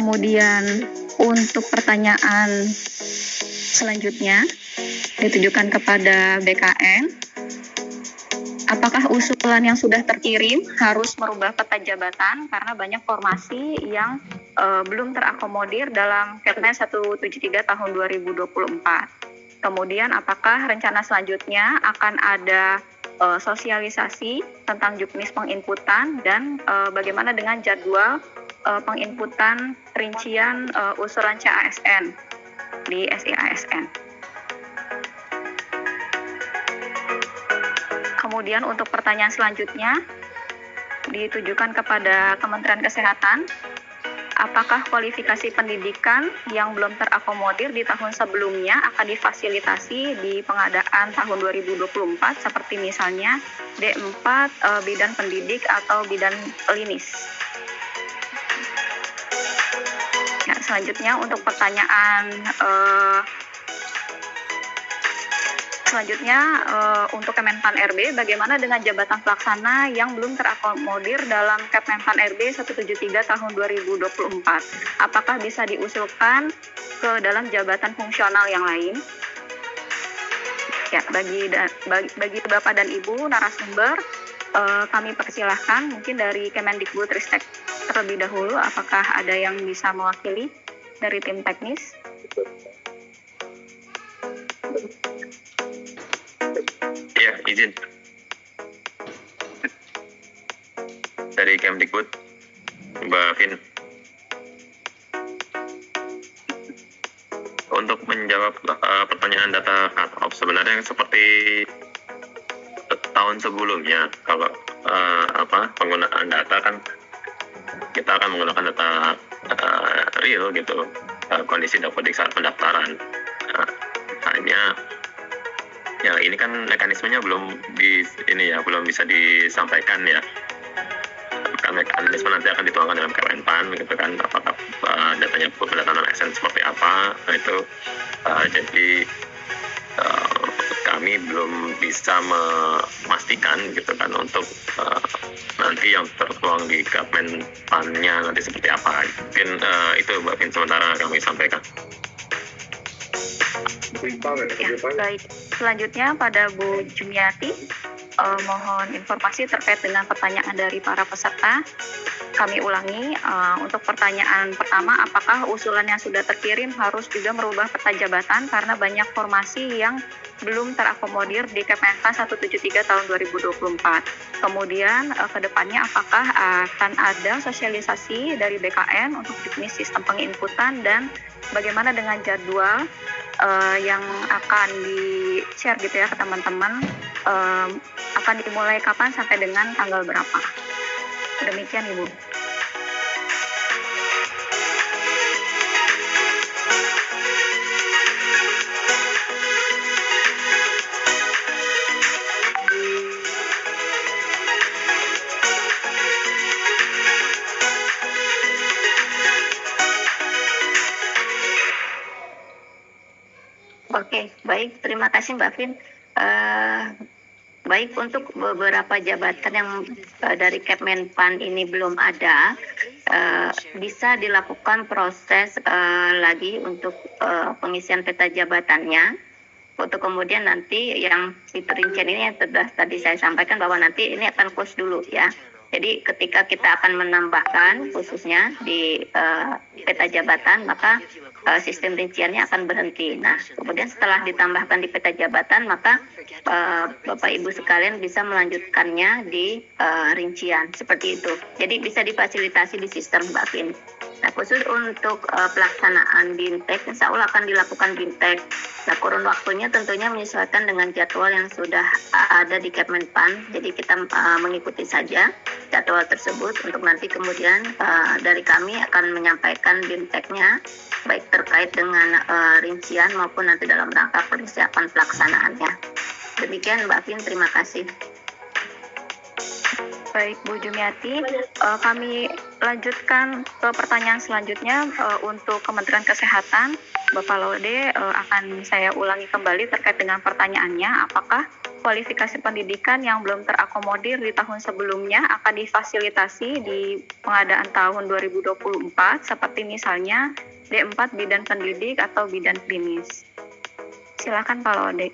Kemudian untuk pertanyaan selanjutnya ditujukan kepada BKN. Apakah usulan yang sudah terkirim harus merubah peta jabatan karena banyak formasi yang belum terakomodir dalam Kepmen 173 tahun 2024. Kemudian apakah rencana selanjutnya akan ada sosialisasi tentang juknis penginputan dan bagaimana dengan jadwal penginputan rincian usulan CASN di SIASN. Kemudian untuk pertanyaan selanjutnya ditujukan kepada Kementerian Kesehatan. Apakah kualifikasi pendidikan yang belum terakomodir di tahun sebelumnya akan difasilitasi di pengadaan tahun 2024 seperti misalnya D4, bidan pendidik atau bidan klinis? Ya, selanjutnya untuk pertanyaan untuk Kemenpan RB, bagaimana dengan jabatan pelaksana yang belum terakomodir dalam Kemenpan RB 173 tahun 2024? Apakah bisa diusulkan ke dalam jabatan fungsional yang lain? Ya, bagi Bapak dan Ibu narasumber, kami persilahkan mungkin dari Kemendikbudristek terlebih dahulu, apakah ada yang bisa mewakili dari tim teknis? Ya, izin. Dari Kemdikbud, Mbak Vin. Untuk menjawab pertanyaan data cut-off, sebenarnya seperti tahun sebelumnya, kalau penggunaan data kan kita akan menggunakan data real gitu, kondisi dapodik saat pendaftaran. Hanya ya ini kan mekanismenya belum bisa disampaikan ya. Kan mekanisme nanti akan dituangkan dalam Kemenpan gitu kan, apakah datanya pendataan ASN seperti apa. Nah itu jadi kami belum bisa memastikan gitu kan untuk nanti yang tertuang di Kemenpan-nya nanti seperti apa. Mungkin itu Mbak Vin sementara kami sampaikan. Ya, baik. Selanjutnya pada Bu Jumiati, mohon informasi terkait dengan pertanyaan dari para peserta. Kami ulangi, untuk pertanyaan pertama, apakah usulan yang sudah terkirim harus juga merubah peta jabatan karena banyak formasi yang belum terakomodir di Kemenpan 173 tahun 2024. Kemudian ke depannya apakah akan ada sosialisasi dari BKN untuk juknis sistem penginputan dan bagaimana dengan jadwal yang akan di-share gitu ya ke teman-teman, akan dimulai kapan sampai dengan tanggal berapa? Demikian Ibu. Oke, baik. Terima kasih Mbak Vin. Baik, untuk beberapa jabatan yang dari Kemenpan ini belum ada, bisa dilakukan proses lagi untuk pengisian peta jabatannya. Untuk kemudian nanti yang fitur rincian ini yang tadi saya sampaikan bahwa nanti ini akan close dulu ya. Jadi ketika kita akan menambahkan khususnya di peta jabatan, maka sistem rinciannya akan berhenti. Nah, kemudian setelah ditambahkan di peta jabatan, maka Bapak Ibu sekalian bisa melanjutkannya di rincian seperti itu. Jadi bisa difasilitasi di sistem Mbak Vin. Nah, khusus untuk pelaksanaan BIMTEK, insya Allah akan dilakukan BIMTEK. Nah, kurun waktunya tentunya menyesuaikan dengan jadwal yang sudah ada di Kemenpan. Jadi kita mengikuti saja jadwal tersebut untuk nanti kemudian dari kami akan menyampaikan BIMTEK-nya, baik terkait dengan rincian maupun nanti dalam rangka persiapan pelaksanaannya. Demikian Mbak Vin, terima kasih. Baik Bu Jumiati, kami lanjutkan ke pertanyaan selanjutnya untuk Kementerian Kesehatan. Bapak Laude, akan saya ulangi kembali terkait dengan pertanyaannya, apakah kualifikasi pendidikan yang belum terakomodir di tahun sebelumnya akan difasilitasi di pengadaan tahun 2024, seperti misalnya D4 bidan pendidik atau bidan klinis. Silakan Pak Laude.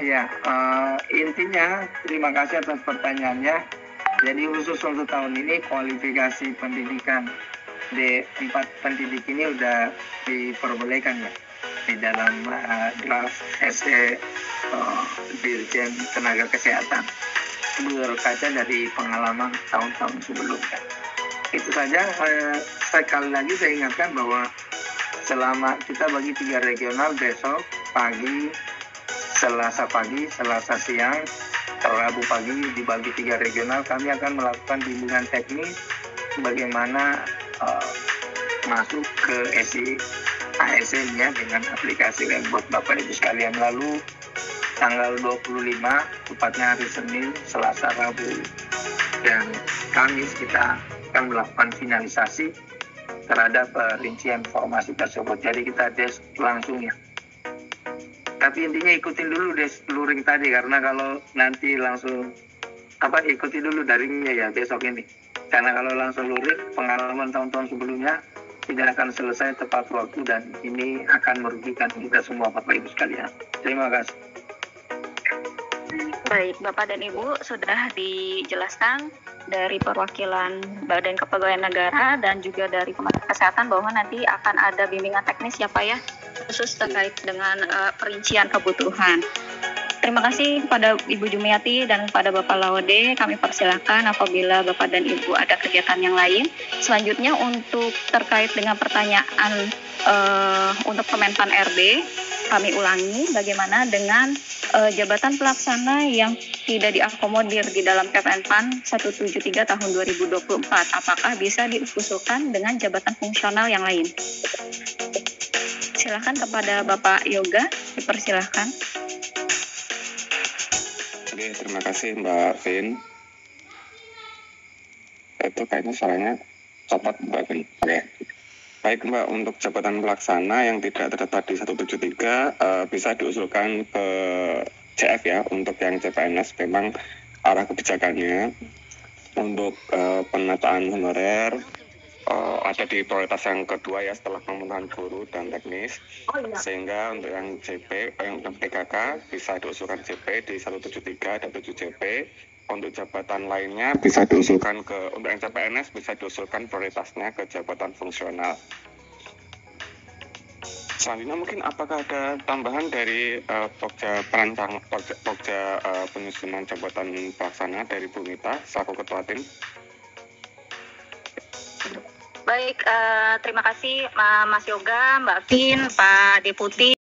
Ya, intinya terima kasih atas pertanyaannya. Jadi khusus untuk tahun ini kualifikasi pendidikan D4 pendidik ini sudah diperbolehkan ya di dalam draft SE Dirjen Tenaga Kesehatan berkaca dari pengalaman tahun-tahun sebelumnya. Itu saja. Sekali lagi saya ingatkan bahwa selama kita bagi 3 regional, besok pagi, Selasa pagi, Selasa siang, Rabu pagi dibagi 3 regional, kami akan melakukan bimbingan teknis bagaimana masuk ke SI ASN-nya dengan aplikasi Lembot Bapak Ibu sekalian. Lalu tanggal 25, tepatnya hari Senin, Selasa, Rabu, dan Kamis kita akan melakukan finalisasi terhadap rincian formasi tersebut. Jadi kita tes langsung ya. Tapi intinya ikutin dulu luring tadi, karena kalau nanti langsung ikuti dulu daringnya ya besok ini. Karena kalau langsung luring, pengalaman tahun-tahun sebelumnya tidak akan selesai tepat waktu dan ini akan merugikan kita semua Bapak Ibu sekalian. Terima kasih. Baik, Bapak dan Ibu sudah dijelaskan dari perwakilan Badan Kepegawaian Negara dan juga dari Kementerian Kesehatan bahwa nanti akan ada bimbingan teknis ya Pak ya, khusus terkait dengan perincian kebutuhan. Terima kasih kepada Ibu Jumiati dan kepada Bapak Laude. Kami persilakan apabila Bapak dan Ibu ada kegiatan yang lain. Selanjutnya untuk terkait dengan pertanyaan untuk Kemenpan RB, kami ulangi bagaimana dengan jabatan pelaksana yang tidak diakomodir di dalam Kemenpan 173 tahun 2024. Apakah bisa diusulkan dengan jabatan fungsional yang lain? Silakan kepada Bapak Yoga, dipersilahkan. Oke, terima kasih Mbak Vin. Itu kayaknya suaranya cepat Mbak Vin. Oke. Baik Mbak, untuk jabatan pelaksana yang tidak terdaftar di 173 bisa diusulkan ke CF ya. Untuk yang CPNS memang arah kebijakannya untuk penataan honorer ada di prioritas yang kedua ya setelah pemenuhan guru dan teknis. Sehingga untuk yang CP, yang PKK bisa diusulkan CP di 173 dan 7 CP. Untuk jabatan lainnya bisa diusulkan untuk yang CPNS bisa diusulkan prioritasnya ke jabatan fungsional. Selanjutnya mungkin apakah ada tambahan dari Pokja penyusunan jabatan pelaksana dari Bu Mita selaku Ketua Tim? Baik, terima kasih Mas Yoga, Mbak Vin, Pak Deputi,